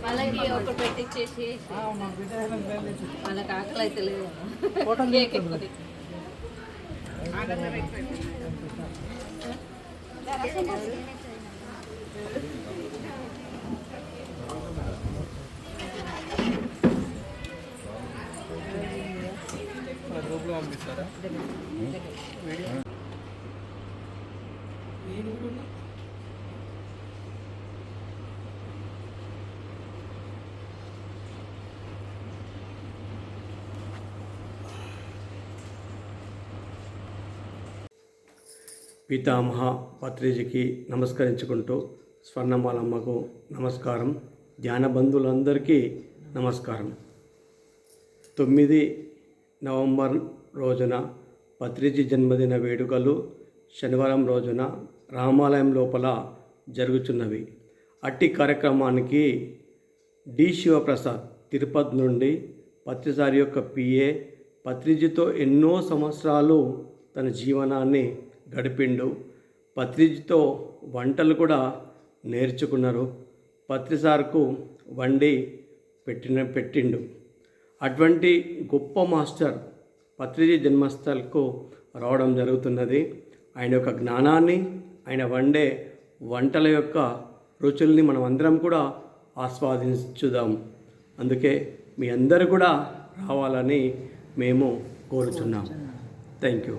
వాళ్ళకి ఒక పెట్టించేసి వాళ్ళకి ఆకలి అయితే లేదు. పంపిస్తారా? పితామహ పత్రిజీకి నమస్కరించుకుంటూ స్వర్ణమాలమ్మకు నమస్కారం, ధ్యాన బంధువులందరికీ నమస్కారం. 9 నవంబర్ రోజున పత్రిజీ జన్మదిన వేడుకలు శనివారం రోజున రామాలయం లోపల జరుగుతున్నవి. అట్టి కార్యక్రమానికి డి శివప్రసాద్ తిరుపతి నుండి పత్రిసారి యొక్క పిఏ పత్రిజీతో ఎన్నో సంవత్సరాలు తన జీవనాన్ని గడిపిండు. పత్రిజీతో వంటలు కూడా నేర్చుకున్నారు. పత్రిసార్కు వండి పెట్టిండు. అటువంటి గొప్ప మాస్టర్ పత్రిజీ జన్మస్థలకు రావడం జరుగుతున్నది. ఆయన యొక్క జ్ఞానాన్ని, ఆయన వండే వంటల యొక్క రుచుల్ని మనం అందరం కూడా ఆస్వాదించుదాం. అందుకే మీ అందరూ కూడా రావాలని మేము కోరుచున్నాం. Thank you.